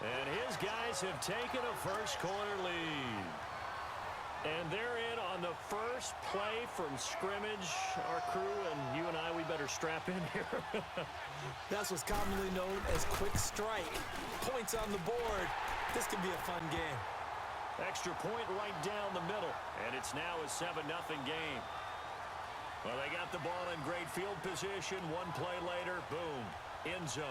And his guys have taken a first-quarter lead. And they're in on the first play from scrimmage. Our crew and you and I, we better strap in here. That's what's commonly known as quick strike. Points on the board. This could be a fun game. Extra point right down the middle. And it's now a 7-0 game. Well, they got the ball in great field position. One play later, boom, end zone.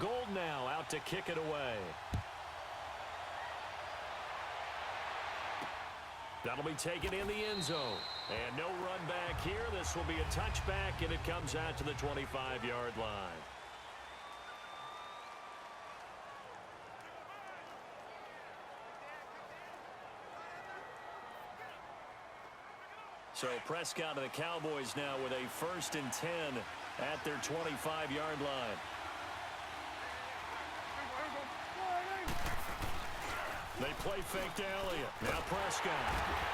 Gold now out to kick it away. That'll be taken in the end zone. And no run back here. This will be a touchback, and it comes out to the 25-yard line. So Prescott and the Cowboys now with a 1st and 10 at their 25-yard line. They play fake to Elliott. Now Prescott.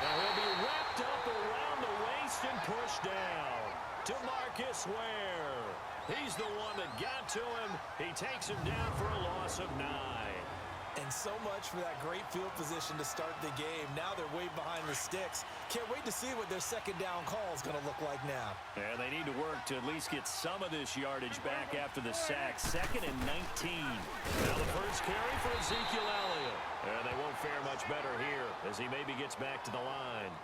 Now he'll be wrapped up around the waist and pushed down to Marcus Ware. He's the one that got to him. He takes him down for a loss of 9. And so much for that great field position to start the game. Now they're way behind the sticks. Can't wait to see what their second down call is going to look like now. And they need to work to at least get some of this yardage back after the sack. 2nd and 19. Now the first carry for Ezekiel Elliott. And they won't fare much better here as he maybe gets back to the line.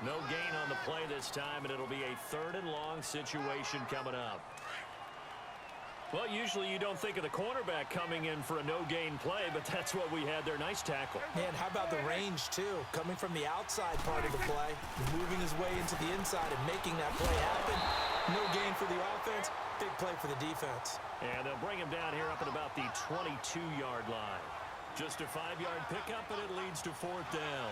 No gain on the play this time, and it'll be a 3rd and long situation coming up. Well, usually you don't think of the cornerback coming in for a no-gain play, but that's what we had there. Nice tackle. And how about the range, too? Coming from the outside part of the play, moving his way into the inside and making that play happen. No gain for the offense, big play for the defense. And they'll bring him down here up at about the 22-yard line. Just a 5-yard pickup, and it leads to 4th down.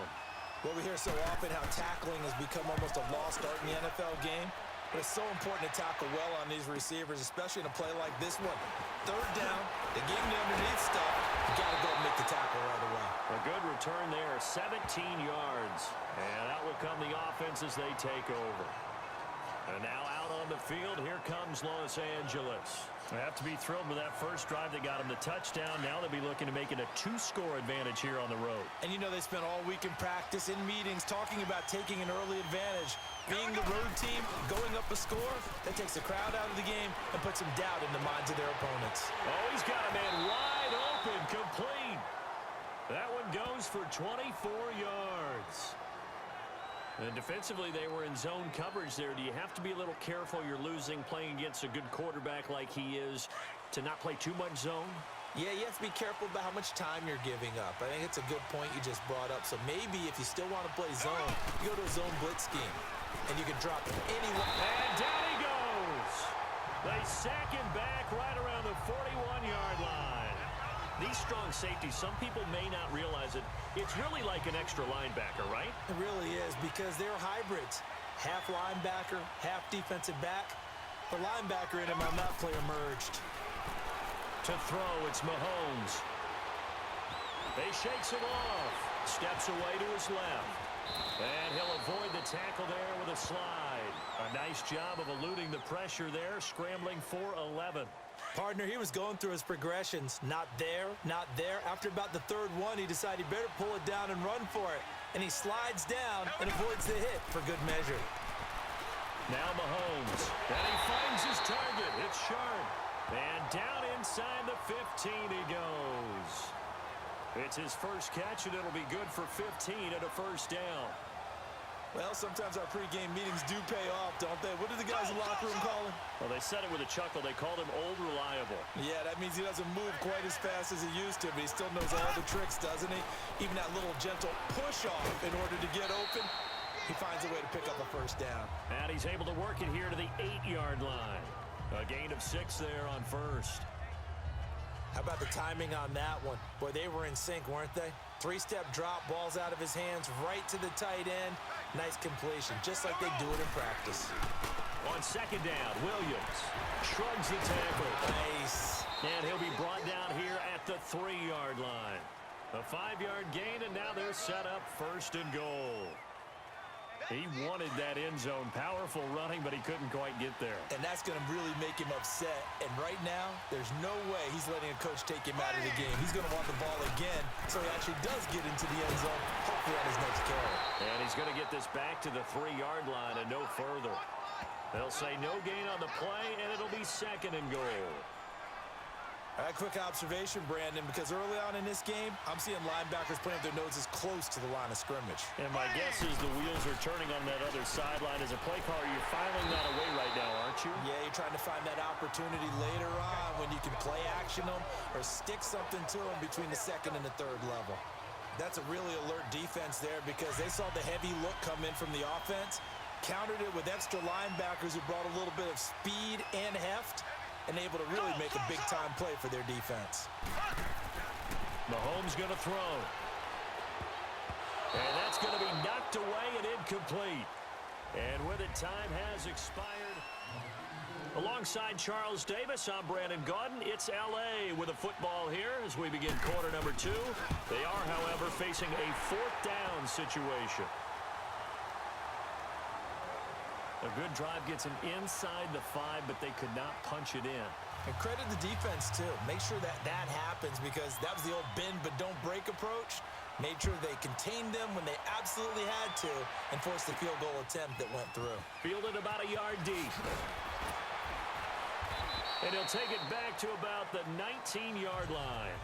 Well, we hear so often how tackling has become almost a lost art in the NFL game. But it's so important to tackle well on these receivers, especially in a play like this one. 3rd down, they gave him the underneath stuff. You got to go and make the tackle right away. A good return there, 17 yards. And out will come the offense as they take over. And now out on the field, here comes Los Angeles. They have to be thrilled with that first drive that got them the touchdown. Now they'll be looking to make it a 2-score advantage here on the road. And you know they spent all week in practice, in meetings, talking about taking an early advantage. Being the road team, going up a score, that takes the crowd out of the game and puts some doubt in the minds of their opponents. Oh, he's got a man wide open, complete. That one goes for 24 yards. And defensively, they were in zone coverage there. Do you have to be a little careful? You're losing playing against a good quarterback like he is to not play too much zone? Yeah, you have to be careful about how much time you're giving up. I think it's a good point you just brought up. So maybe if you still want to play zone, you go to a zone blitz scheme, and you can drop anyone. And down he goes. They sack him back right around the 41-yard line. These strong safeties, some people may not realize it. It's really like an extra linebacker, right? It really is because they're hybrids. Half linebacker, half defensive back. The linebacker in him on that play emerged. To throw, it's Mahomes. He shakes him off. Steps away to his left. And he'll avoid the tackle there with a slide. A nice job of eluding the pressure there, scrambling for 11. Partner, he was going through his progressions. Not there, not there. After about the 3rd one, he decided he better pull it down and run for it. And he slides down and avoids the hit for good measure. Now Mahomes. And he finds his target. It's sharp. And down inside the 15 he goes. It's his first catch, and it'll be good for 15 at a 1st down. Well, sometimes our pregame meetings do pay off, don't they? What do the guys in the locker room call him? Well, they said it with a chuckle. They called him Old Reliable. Yeah, that means he doesn't move quite as fast as he used to, but he still knows all the tricks, doesn't he? Even that little gentle push-off in order to get open, he finds a way to pick up a 1st down. And he's able to work it here to the 8-yard line. A gain of 6 there on 1st. How about the timing on that one? Boy, they were in sync, weren't they? 3-step drop, balls out of his hands, right to the tight end. Nice completion, just like they do it in practice. On 2nd down, Williams shrugs the tackle. Nice. And he'll be brought down here at the 3-yard line. A 5-yard gain, and now they're set up 1st and goal. He wanted that end zone. Powerful running, but he couldn't quite get there. And that's going to really make him upset. And right now, there's no way he's letting a coach take him out of the game. He's going to want the ball again, so he actually does get into the end zone, hopefully on his next carry. And he's going to get this back to the 3-yard line and no further. They'll say no gain on the play, and it'll be 2nd and goal. All right, quick observation, Brandon, because early on in this game, I'm seeing linebackers putting their noses close to the line of scrimmage. And my guess is the wheels are turning on that other sideline. As a play caller, you're filing that away right now, aren't you? Yeah, you're trying to find that opportunity later on when you can play action them or stick something to them between the 2nd and the 3rd level. That's a really alert defense there because they saw the heavy look come in from the offense, countered it with extra linebackers who brought a little bit of speed and heft, and able to really make a big-time play for their defense. Mahomes going to throw. And that's going to be knocked away and incomplete. And with it, time has expired. Alongside Charles Davis, I'm Brandon Gaudin. It's L.A. with a football here as we begin quarter number 2. They are, however, facing a 4th down situation. A good drive gets them inside the 5, but they could not punch it in. And credit the defense, too. Make sure that happens because that was the old bend but don't break approach. Made sure they contained them when they absolutely had to and forced the field goal attempt that went through. Fielded about a yard deep. And he'll take it back to about the 19-yard line.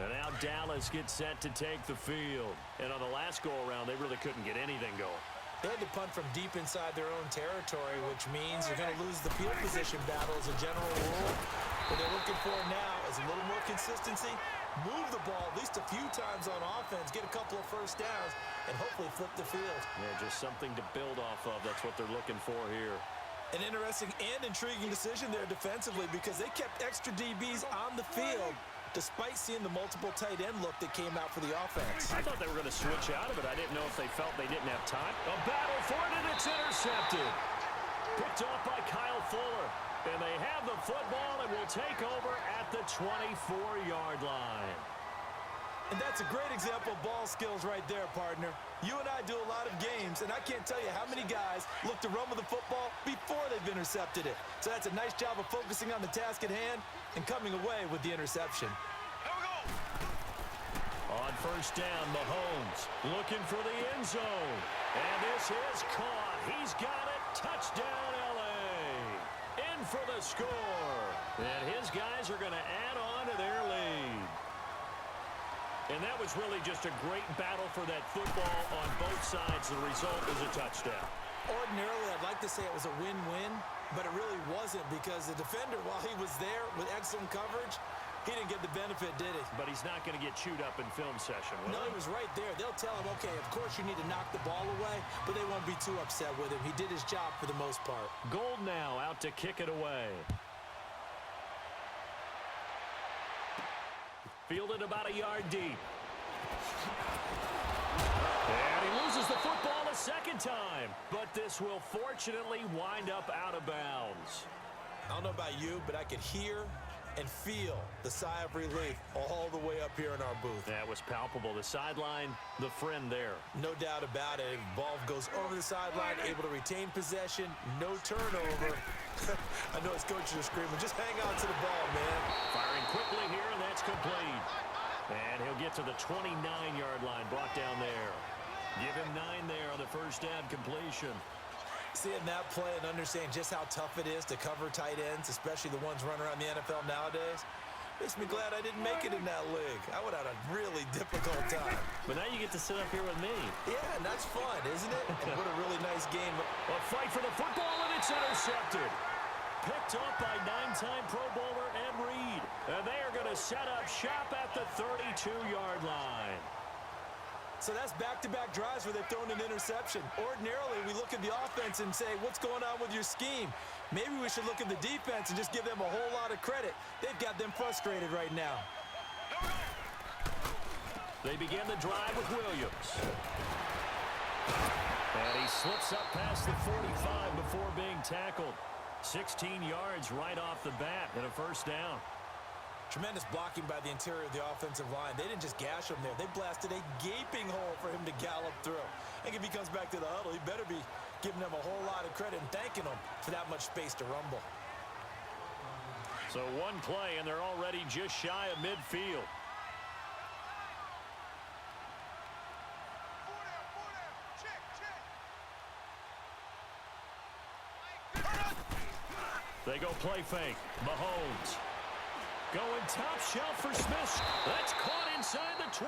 And now Dallas gets set to take the field. And on the last go-around, they really couldn't get anything going. They had to punt from deep inside their own territory, which means you're going to lose the field position battle as a general rule. What they're looking for now is a little more consistency, move the ball at least a few times on offense, get a couple of first downs, and hopefully flip the field. Yeah, just something to build off of. That's what they're looking for here. An interesting and intriguing decision there defensively because they kept extra DBs on the field despite seeing the multiple tight end look that came out for the offense. I thought they were going to switch out of it. I didn't know if they felt they didn't have time. A battle for it, and it's intercepted. Picked off by Kyle Fuller. And they have the football and will take over at the 24-yard line. And that's a great example of ball skills right there, partner. You and I do a lot of games, and I can't tell you how many guys look to run with the football before they've intercepted it. So that's a nice job of focusing on the task at hand and coming away with the interception. On first down, Mahomes looking for the end zone. And this is caught. He's got it. Touchdown, L.A. In for the score. And his guys are going to add on to their lead. And that was really just a great battle for that football on both sides. The result is a touchdown. Ordinarily, I'd like to say it was a win-win, but it really wasn't because the defender, while he was there with excellent coverage, he didn't get the benefit, did he? But he's not going to get chewed up in film session, will No, he was right there. They'll tell him, okay, of course you need to knock the ball away, but they won't be too upset with him. He did his job for the most part. Gold now out to kick it away. Fielded about a yard deep. And he loses the football a second time. But this will fortunately wind up out of bounds. I don't know about you, but I could hear and feel the sigh of relief all the way up here in our booth. That was palpable. The sideline, the friend there. No doubt about it. Ball goes over the sideline, able to retain possession, no turnover. I know his coaches are screaming, just hang on to the ball, man. Firing quickly here, and that's complete. And he'll get to the 29-yard line, brought down there. Give him 9 there on the first down completion. Seeing that play and understand just how tough it is to cover tight ends, especially the ones running around the NFL nowadays, makes me glad I didn't make it in that league. I would have had a really difficult time. But now you get to sit up here with me. Yeah, and that's fun, isn't it? And what a really nice game. A fight for the football, and it's intercepted. Picked up by 9-time Pro Bowler Ed Reed. And they are going to set up shop at the 32-yard line. So that's back-to-back drives where they've thrown an interception. Ordinarily, we look at the offense and say, what's going on with your scheme? Maybe we should look at the defense and just give them a whole lot of credit. They've got them frustrated right now. They begin the drive with Williams. And he slips up past the 45 before being tackled. 16 yards right off the bat and a first down. Tremendous blocking by the interior of the offensive line. They didn't just gash him there. They blasted a gaping hole for him to gallop through. I think if he comes back to the huddle, he better be giving them a whole lot of credit and thanking them for that much space to rumble. So one play, and they're already just shy of midfield. They go play fake. Mahomes. Going top shelf for Smith. That's caught inside the 20.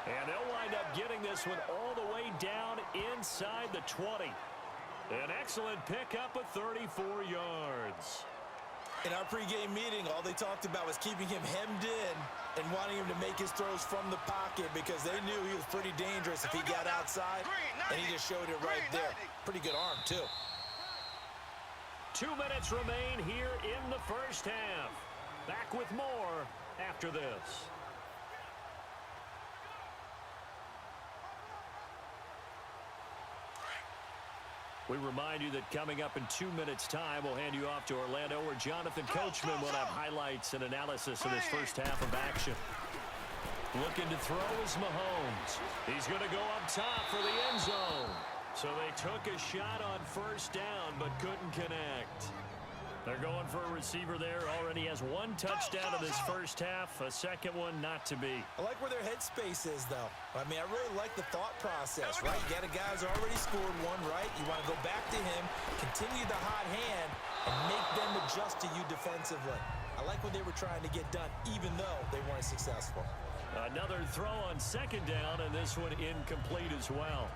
And they'll wind up getting this one all the way down inside the 20. An excellent pickup of 34 yards. In our pregame meeting, all they talked about was keeping him hemmed in and wanting him to make his throws from the pocket because they knew he was pretty dangerous if he got outside, and he just showed it right there. Pretty good arm, too. 2 minutes remain here in the first half. Back with more after this. We remind you that coming up in 2 minutes' time, we'll hand you off to Orlando, where Jonathan Coachman will have highlights and analysis of this first half of action. Looking to throw is Mahomes. He's going to go up top for the end zone. So they took a shot on first down, but couldn't connect. They're going for a receiver there. Already has one touchdown in this first half. A second one not to be. I like where their headspace is, though. I mean, I really like the thought process, right? You got a guy who's already scored one, right? You want to go back to him, continue the hot hand, and make them adjust to you defensively. I like what they were trying to get done, even though they weren't successful. Another throw on second down, and this one incomplete as well.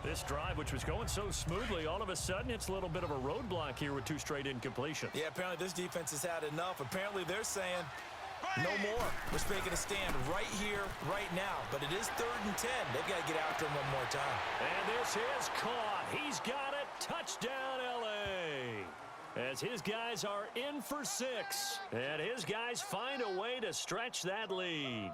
This drive, which was going so smoothly, all of a sudden it's a little bit of a roadblock here with 2 straight incompletions. Yeah, apparently this defense has had enough. Apparently they're saying, no more. We're making a stand right here, right now. But it is 3rd and 10. They've got to get after him one more time. And this is caught. He's got it. Touchdown, L.A. As his guys are in for 6. And his guys find a way to stretch that lead.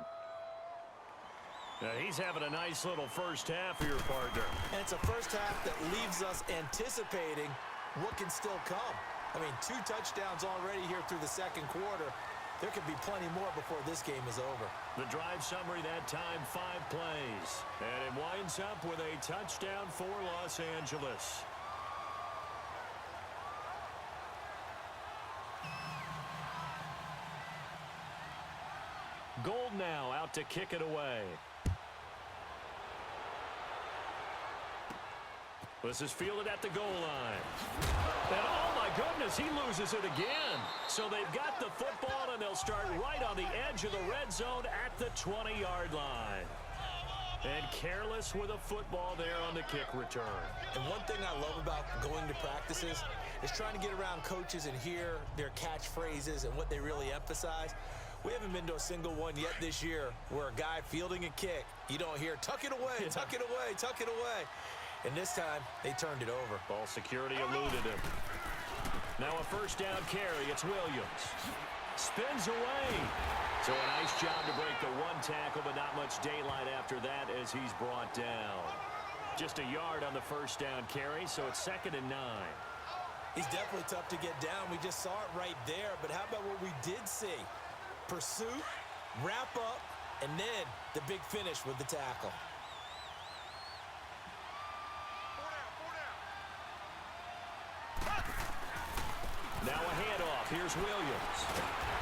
Now he's having a nice little first half here, partner. And it's a first half that leaves us anticipating what can still come. I mean, 2 touchdowns already here through the second quarter. There could be plenty more before this game is over. The drive summary that time, 5 plays. And it winds up with a touchdown for Los Angeles. Gold now out to kick it away. This is fielded at the goal line. And oh my goodness, he loses it again. So they've got the football, and they'll start right on the edge of the red zone at the 20-yard line. And careless with a football there on the kick return. And one thing I love about going to practices is trying to get around coaches and hear their catchphrases and what they really emphasize. We haven't been to a single one yet this year where a guy fielding a kick, you don't hear, tuck it away, tuck it away, tuck it away. And this time, they turned it over. Ball security eluded him. Now a first down carry. It's Williams. Spins away. So a nice job to break the 1 tackle, but not much daylight after that as he's brought down. Just a yard on the first down carry, so it's 2nd and 9. He's definitely tough to get down. We just saw it right there. But how about what we did see? Pursuit, wrap up, and then the big finish with the tackle. Now a handoff. Here's Williams.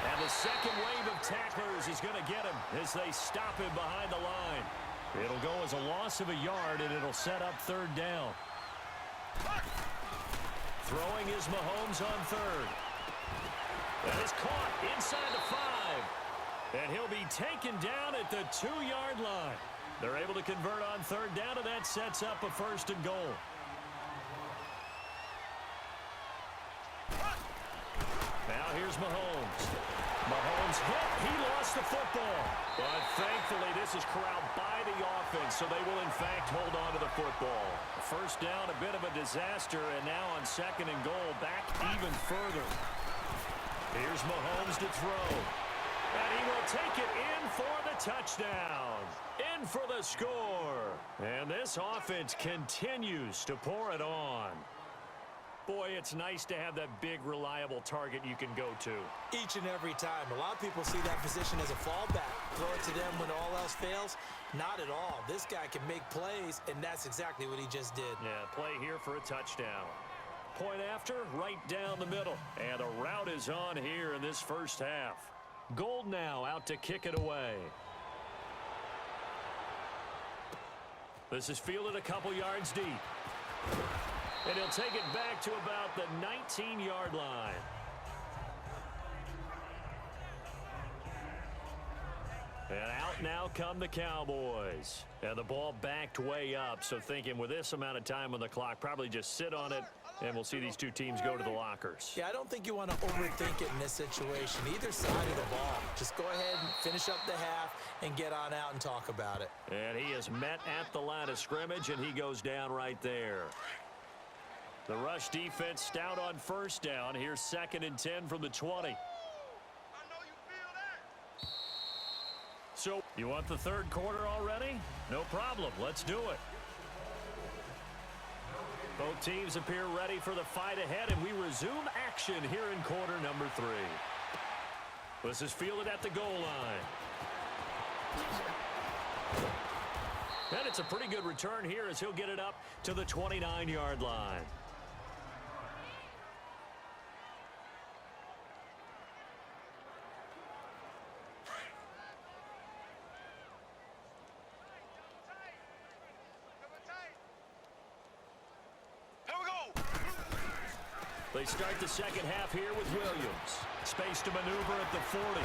And the second wave of tacklers is going to get him as they stop him behind the line. It'll go as a loss of a yard, and it'll set up 3rd down. Throwing is Mahomes on 3rd. That is caught inside the 5. And he'll be taken down at the 2-yard line. They're able to convert on 3rd down, and that sets up a 1st and goal. Now here's Mahomes. Mahomes hit. He lost the football. But thankfully, this is corralled by the offense, so they will, in fact, hold on to the football. First down, a bit of a disaster, and now on 2nd and goal, back even further. Here's Mahomes to throw. And he will take it in for the touchdown. In for the score. And this offense continues to pour it on. Boy, it's nice to have that big, reliable target you can go to. Each and every time. A lot of people see that position as a fallback. Throw it to them when all else fails. Not at all. This guy can make plays, and that's exactly what he just did. Yeah, play here for a touchdown. Point after, right down the middle. And the route is on here in this first half. Gold now out to kick it away. This is fielded a couple yards deep. And he'll take it back to about the 19-yard line. And out now come the Cowboys. And the ball backed way up. So thinking with this amount of time on the clock, probably just sit on it, and we'll see these two teams go to the lockers. Yeah, I don't think you want to overthink it in this situation. Either side of the ball. Just go ahead and finish up the half and get on out and talk about it. And he is met at the line of scrimmage, and he goes down right there. The rush defense stout on first down. Here's 2nd and 10 from the 20. So, you want the third quarter already? No problem. Let's do it. Both teams appear ready for the fight ahead, and we resume action here in quarter number 3. This is fielded at the goal line. And it's a pretty good return here as he'll get it up to the 29-yard line. They start the second half here with Williams. Space to maneuver at the 40.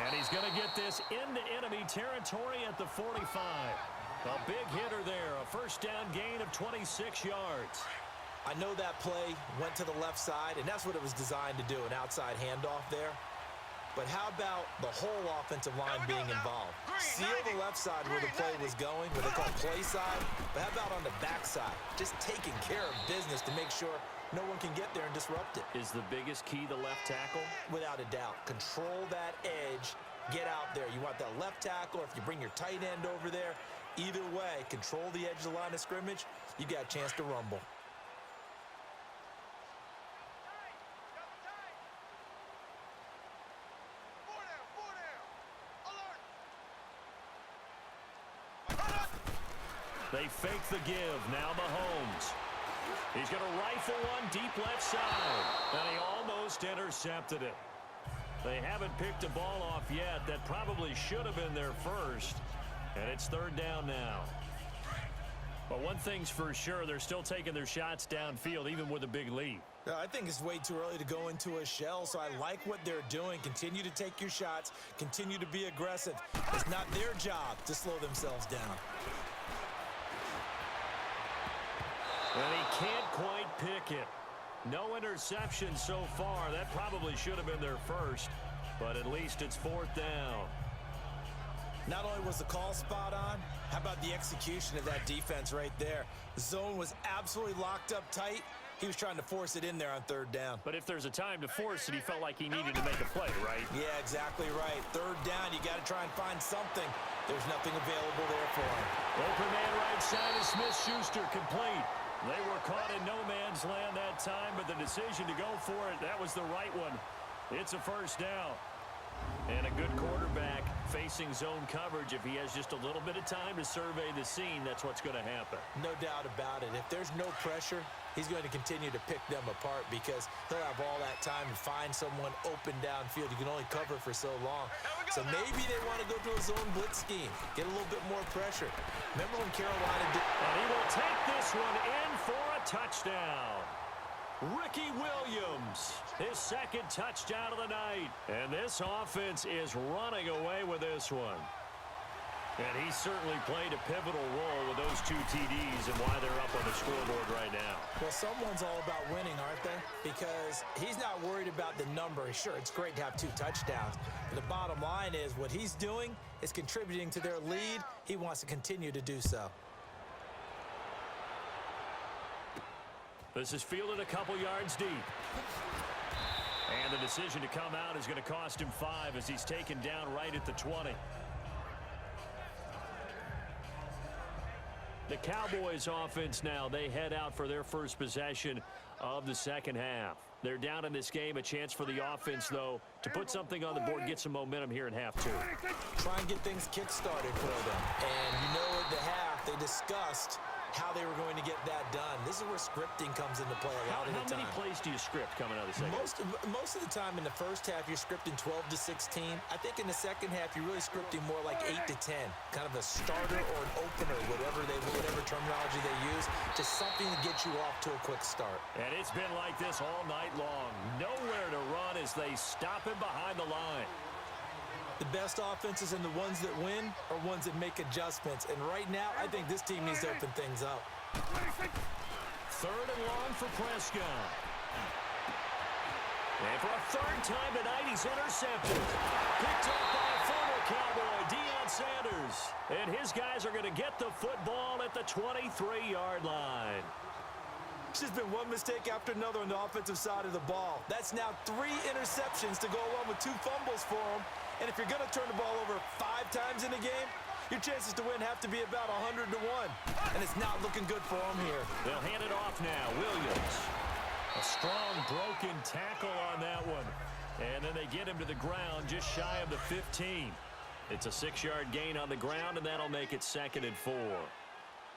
And he's going to get this into enemy territory at the 45. A big hitter there. A first down gain of 26 yards. I know that play went to the left side, and that's what it was designed to do, an outside handoff there. But how about the whole offensive line being involved? Seal the left side where the play was going, what they call play side. But how about on the back side? Just taking care of business to make sure no one can get there and disrupt it. Is the biggest key the left tackle? Without a doubt. Control that edge. Get out there. You want that left tackle, or if you bring your tight end over there, either way, control the edge of the line of scrimmage, you got a chance to rumble. They fake the give. Now Mahomes. He's going to rifle one deep left side. And he almost intercepted it. They haven't picked a ball off yet. That probably should have been their first. And it's 3rd down now. But one thing's for sure, they're still taking their shots downfield, even with a big lead. I think it's way too early to go into a shell, so I like what they're doing. Continue to take your shots. Continue to be aggressive. It's not their job to slow themselves down. And he can't quite pick it. No interception so far. That probably should have been their first, but at least it's 4th down. Not only was the call spot on, how about the execution of that defense right there? The zone was absolutely locked up tight. He was trying to force it in there on 3rd down. But if there's a time to force it, he felt like he needed to make a play, right? Yeah, exactly right. 3rd down, you got to try and find something. There's nothing available there for him. Open man right side is Smith-Schuster, complete. They were caught in no man's land that time, but the decision to go for it, that was the right one. It's a first down. And a good quarterback facing zone coverage. If he has just a little bit of time to survey the scene, that's what's going to happen. No doubt about it. If there's no pressure, he's going to continue to pick them apart because he'll have all that time to find someone open downfield. You can only cover for so long. So maybe they want to go to a zone blitz scheme, get a little bit more pressure. Remember when Carolina did... And he will take this one in for a touchdown. Ricky Williams, his 2nd touchdown of the night. And this offense is running away with this one. And he certainly played a pivotal role with those 2 TDs and why they're up on the scoreboard right now. Well, someone's all about winning, aren't they? Because he's not worried about the number. Sure, it's great to have 2 touchdowns. But the bottom line is what he's doing is contributing to their lead. He wants to continue to do so. This is fielded a couple yards deep. And the decision to come out is going to cost him 5 as he's taken down right at the 20. The Cowboys offense now, they head out for their first possession of the second half. They're down in this game. A chance for the offense, though, to put something on the board, get some momentum here in half two. Try and get things kick-started for them. And you know at the half, they discussed how they were going to get that done. This is where scripting comes into play a lot of the time. How many plays do you script coming out of the second? Most of the time in the first half, you're scripting 12 to 16. I think in the second half, you're really scripting more like 8 to 10. Kind of a starter or an opener, whatever terminology they use, just something to get you off to a quick start. And it's been like this all night long. Nowhere to run as they stop him behind the line. The best offenses and the ones that win are ones that make adjustments. And right now, I think this team needs to open things up. Third and long for Prescott. And for a third time tonight, he's intercepted. Picked up by a former Cowboy, Deion Sanders. And his guys are going to get the football at the 23-yard line. It's just been one mistake after another on the offensive side of the ball. That's now 3 interceptions to go along with 2 fumbles for him. And if you're going to turn the ball over 5 times in a game, your chances to win have to be about 100 to 1. And it's not looking good for him here. They'll hand it off now. Williams. A strong broken tackle on that one. And then they get him to the ground just shy of the 15. It's a 6-yard gain on the ground, and that'll make it 2nd and 4.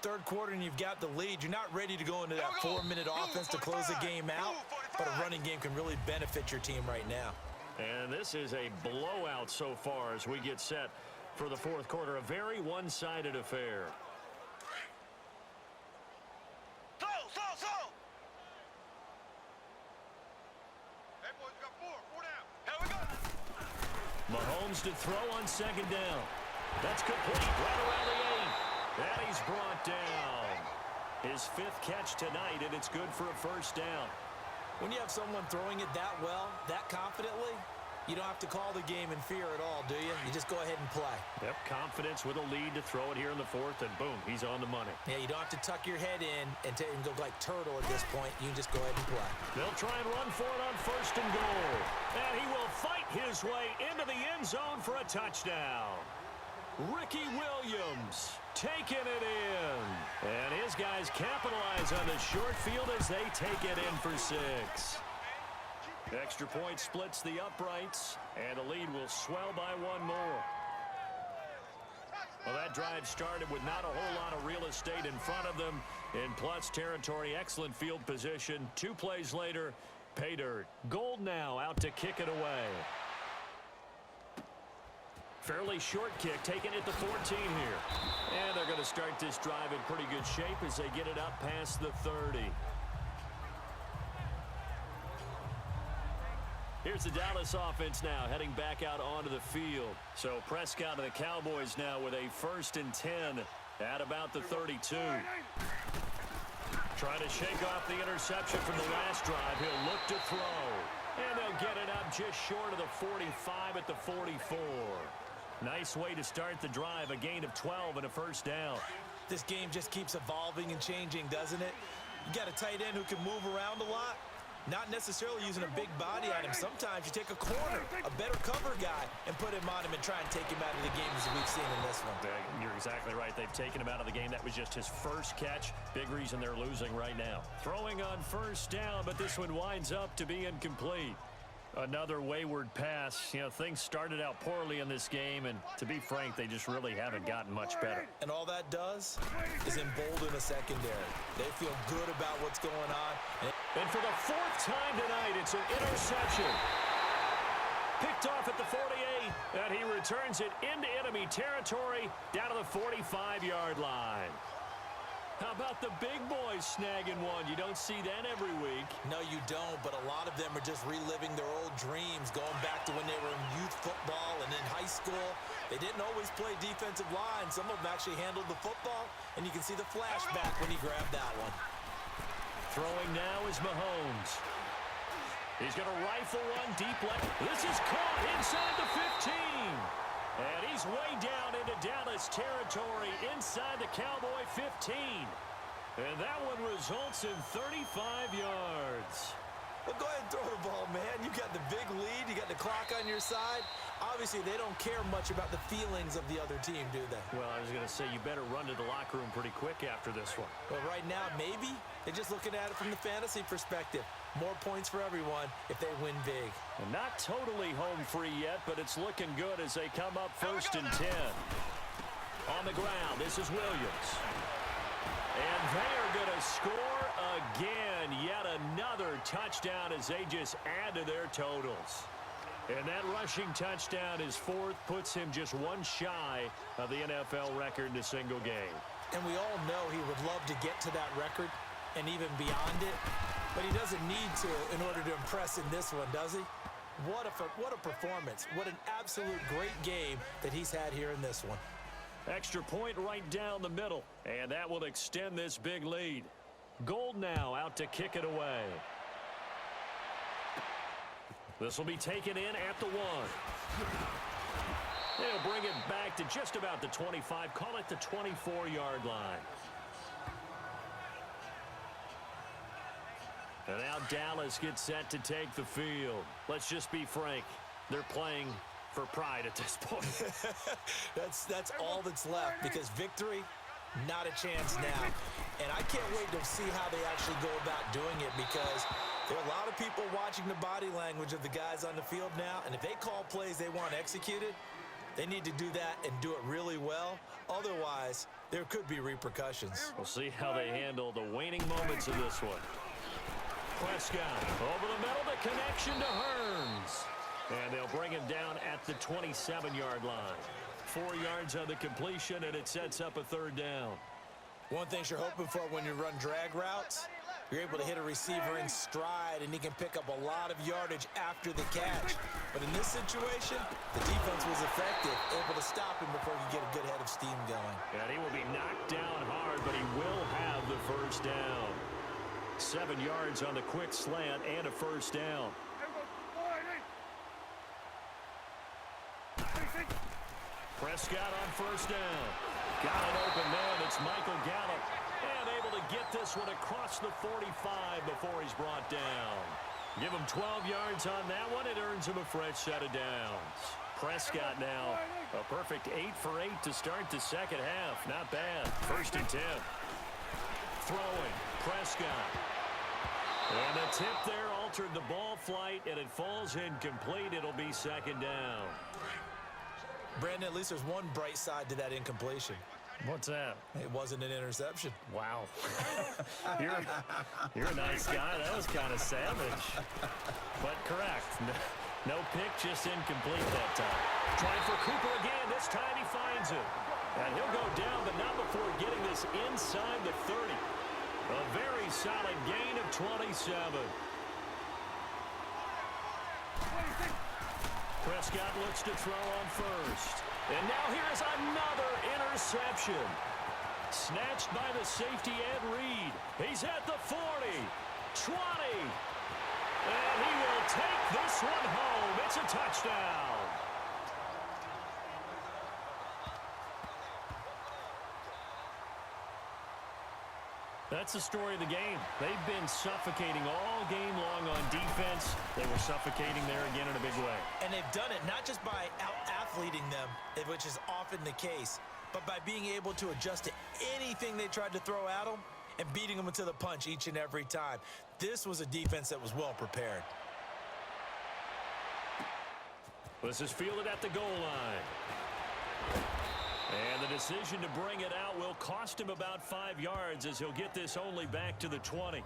Third quarter and you've got the lead. You're not ready to go into that 4-minute offense to close the game out, but a running game can really benefit your team right now. And this is a blowout so far as we get set for the fourth quarter. A very one-sided affair. Mahomes to throw on 2nd down. That's complete right around the 8. And he's brought down. His 5th catch tonight, and it's good for a first down. When you have someone throwing it that well, that confidently, you don't have to call the game in fear at all, do you? You just go ahead and play. Yep, confidence with a lead to throw it here in the 4th, and boom, he's on the money. Yeah, you don't have to tuck your head in and go like turtle at this point. You can just go ahead and play. They'll try and run for it on 1st and goal. And he will fight his way into the end zone for a touchdown. Ricky Williams taking it in. And his guys capitalize on the short field as they take it in for 6. Extra point splits the uprights, and the lead will swell by 1 more. Well, that drive started with not a whole lot of real estate in front of them. In plus territory, excellent field position. 2 plays later, pay dirt. Gold now out to kick it away. Fairly short kick, taking it to 14 here. And they're going to start this drive in pretty good shape as they get it up past the 30. Here's the Dallas offense now heading back out onto the field. So Prescott and the Cowboys now with a 1st and 10 at about the 32. Trying to shake off the interception from the last drive. He'll look to throw. And they'll get it up just short of the 45 at the 44. Nice way to start the drive. A gain of 12 and a first down. This game just keeps evolving and changing, doesn't it? You got a tight end who can move around a lot. Not necessarily using a big body on him. Sometimes you take a corner, a better cover guy, and put him on him and try and take him out of the game as we've seen in this one. You're exactly right. They've taken him out of the game. That was just his first catch. Big reason they're losing right now. Throwing on 1st down, but this one winds up to be incomplete. Another wayward pass. You know, things started out poorly in this game, and to be frank, they just really haven't gotten much better. And all that does is embolden a secondary. They feel good about what's going on. And for the 4th time tonight, it's an interception. Picked off at the 48, and he returns it into enemy territory down to the 45-yard line. How about the big boys snagging one? You don't see that every week. No, you don't, but a lot of them are just reliving their old dreams, going back to when they were in youth football and in high school. They didn't always play defensive line. Some of them actually handled the football, and you can see the flashback when he grabbed that one. Throwing now is Mahomes. He's going to rifle one deep left. This is caught inside the 15. And he's way down into Dallas territory inside the Cowboy 15. And that one results in 35 yards. Well, go ahead and throw the ball, man. You got the big lead. You got the clock on your side. Obviously, they don't care much about the feelings of the other team, do they? Well, I was going to say, you better run to the locker room pretty quick after this one. Well, right now, maybe. They're just looking at it from the fantasy perspective. More points for everyone if they win big. And not totally home free yet, but it's looking good as they come up 1st and 10. On the ground, this is Williams. And they are going to score again. Yet another touchdown as they just add to their totals. And that rushing touchdown, his 4th, puts him just one shy of the NFL record in a single game. And we all know he would love to get to that record and even beyond it. But he doesn't need to in order to impress in this one, does he? What a performance. What an absolute great game that he's had here in this one. Extra point right down the middle. And that will extend this big lead. Gold now out to kick it away. This will be taken in at the 1. They'll bring it back to just about the 25. Call it the 24-yard line. And now Dallas gets set to take the field. Let's just be frank. They're playing for pride at this point. That's all that's left, because victory, not a chance now. And I can't wait to see how they actually go about doing it, because there are a lot of people watching the body language of the guys on the field now, and if they call plays they want executed, they need to do that and do it really well. Otherwise, there could be repercussions. We'll see how they handle the waning moments of this one. Prescott over the middle, the connection to Hearns. And they'll bring him down at the 27-yard line. 4 yards on the completion, and it sets up a 3rd down. One thing you're hoping for when you run drag routes, you're able to hit a receiver in stride, and he can pick up a lot of yardage after the catch. But in this situation, the defense was effective, able to stop him before he could get a good head of steam going. And he will be knocked down hard, but he will have the 1st down. 7 yards on the quick slant and a 1st down. Prescott on 1st down. Got it open man. It's Michael Gallup. And able to get this one across the 45 before he's brought down. Give him 12 yards on that one. It earns him a fresh set of downs. Prescott now a perfect 8 for 8 to start the second half. Not bad. 1st and 10. Throwing. Prescott. And the tip there altered the ball flight, and it falls incomplete. It'll be 2nd down. Brandon, at least there's one bright side to that incompletion. What's that? It wasn't an interception. Wow. you're a nice guy. That was kind of savage. But correct. No pick, just incomplete that time. Trying for Cooper again. This time he finds it. And he'll go down, but not before getting this inside the 30. A very solid gain of 27. Prescott looks to throw on 1st. And now here's another interception. Snatched by the safety Ed Reed. He's at the 40, 20. And he will take this one home. It's a touchdown. That's the story of the game. They've been suffocating all game long on defense. They were suffocating there again in a big way. And they've done it not just by out-athleting them, which is often the case, but by being able to adjust to anything they tried to throw at them and beating them into the punch each and every time. This was a defense that was well prepared. This is fielded at the goal line. And the decision to bring it out will cost him about 5 yards, as he'll get this only back to the 20.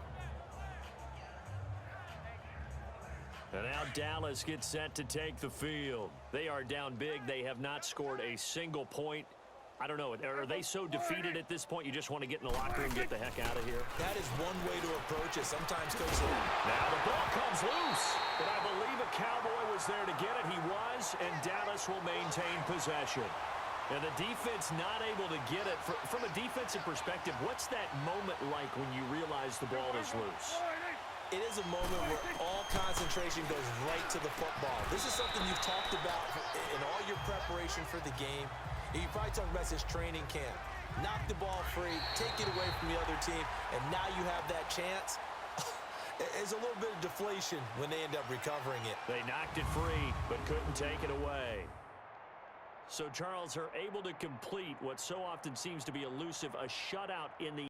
And now Dallas gets set to take the field. They are down big. They have not scored a single point. I don't know. Are they so defeated at this point you just want to get in the locker room and get the heck out of here? That is one way to approach it. Sometimes, Coach. Now the ball comes loose. But I believe a Cowboy was there to get it. He was, and Dallas will maintain possession. And the defense not able to get it. From a defensive perspective, what's that moment like when you realize the ball is loose? It is a moment where all concentration goes right to the football. This is something you've talked about in all your preparation for the game. You probably talked about this training camp. Knock the ball free, take it away from the other team, and now you have that chance. There's a little bit of deflation when they end up recovering it. They knocked it free, but couldn't take it away. So, Charles, are able to complete what so often seems to be elusive, a shutout in the